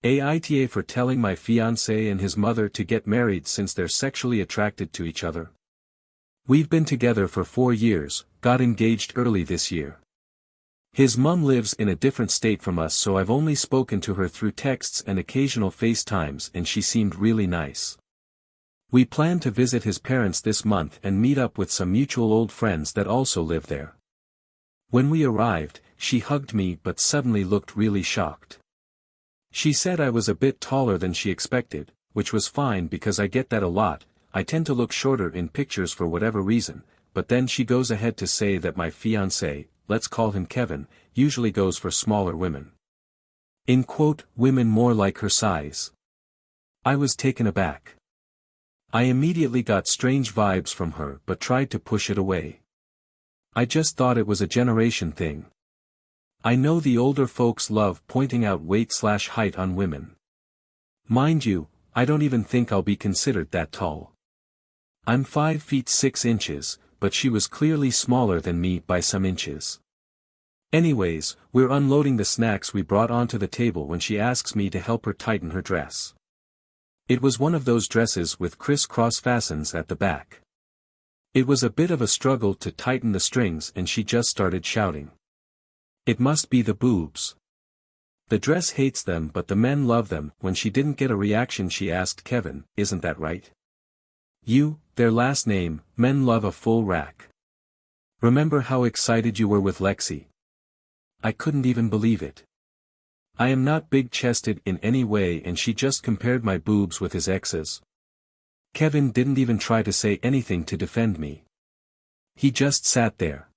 AITA for telling my fiancé and his mother to get married since they're sexually attracted to each other. We've been together for 4 years, got engaged early this year. His mum lives in a different state from us, so I've only spoken to her through texts and occasional FaceTimes, and she seemed really nice. We plan to visit his parents this month and meet up with some mutual old friends that also live there. When we arrived, she hugged me but suddenly looked really shocked. She said I was a bit taller than she expected, which was fine because I get that a lot. I tend to look shorter in pictures for whatever reason, but then she goes ahead to say that my fiancé, let's call him Kevin, usually goes for smaller women. In quote, women more like her size. I was taken aback. I immediately got strange vibes from her but tried to push it away. I just thought it was a generation thing. I know the older folks love pointing out weight/height on women. Mind you, I don't even think I'll be considered that tall. I'm 5 feet 6 inches, but she was clearly smaller than me by some inches. Anyways, we're unloading the snacks we brought onto the table when she asks me to help her tighten her dress. It was one of those dresses with criss-cross fastens at the back. It was a bit of a struggle to tighten the strings and she just started shouting. It must be the boobs. The dress hates them but the men love them. When she didn't get a reaction she asked Kevin, isn't that right? Their last name, men love a full rack. Remember how excited you were with Lexi? I couldn't even believe it. I am not big-chested in any way and she just compared my boobs with his ex's. Kevin didn't even try to say anything to defend me. He just sat there.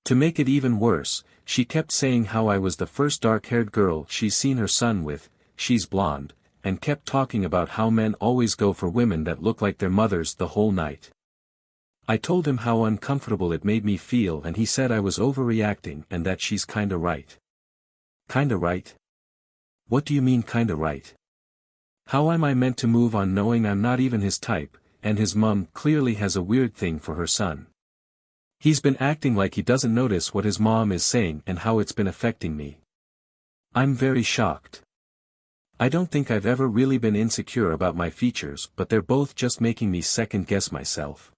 To make it even worse, she kept saying how I was the first dark-haired girl she's seen her son with, she's blonde, and kept talking about how men always go for women that look like their mothers the whole night. I told him how uncomfortable it made me feel and he said I was overreacting and that she's kinda right. Kinda right? What do you mean kinda right? How am I meant to move on knowing I'm not even his type, and his mum clearly has a weird thing for her son? He's been acting like he doesn't notice what his mom is saying and how it's been affecting me. I'm very shocked. I don't think I've ever really been insecure about my features, but they're both just making me second-guess myself.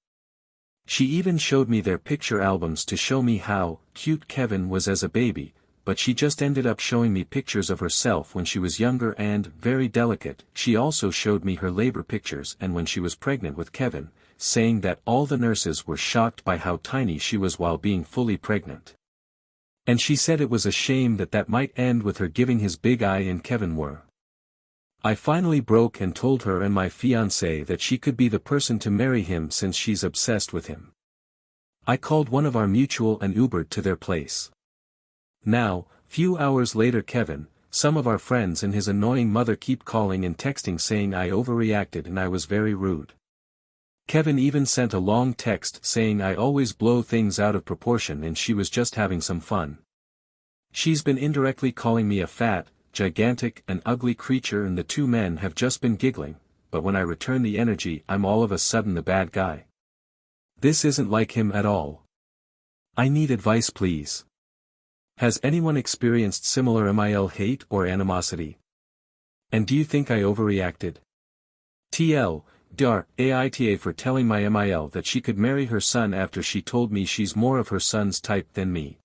She even showed me their picture albums to show me how cute Kevin was as a baby, but she just ended up showing me pictures of herself when she was younger and very delicate. She also showed me her labor pictures and when she was pregnant with Kevin, saying that all the nurses were shocked by how tiny she was while being fully pregnant. And she said it was a shame that that might end with her giving his big eye and Kevin were. I finally broke and told her and my fiancé that she could be the person to marry him since she's obsessed with him. I called one of our mutual and Ubered to their place. Now, few hours later Kevin, some of our friends and his annoying mother keep calling and texting saying I overreacted and I was very rude. Kevin even sent a long text saying I always blow things out of proportion and she was just having some fun. She's been indirectly calling me a fat, gigantic and ugly creature and the two men have just been giggling, but when I return the energy I'm all of a sudden the bad guy. This isn't like him at all. I need advice please. Has anyone experienced similar MIL hate or animosity? And do you think I overreacted? AITA for telling my MIL that she could marry her son after she told me she's more of her son's type than me.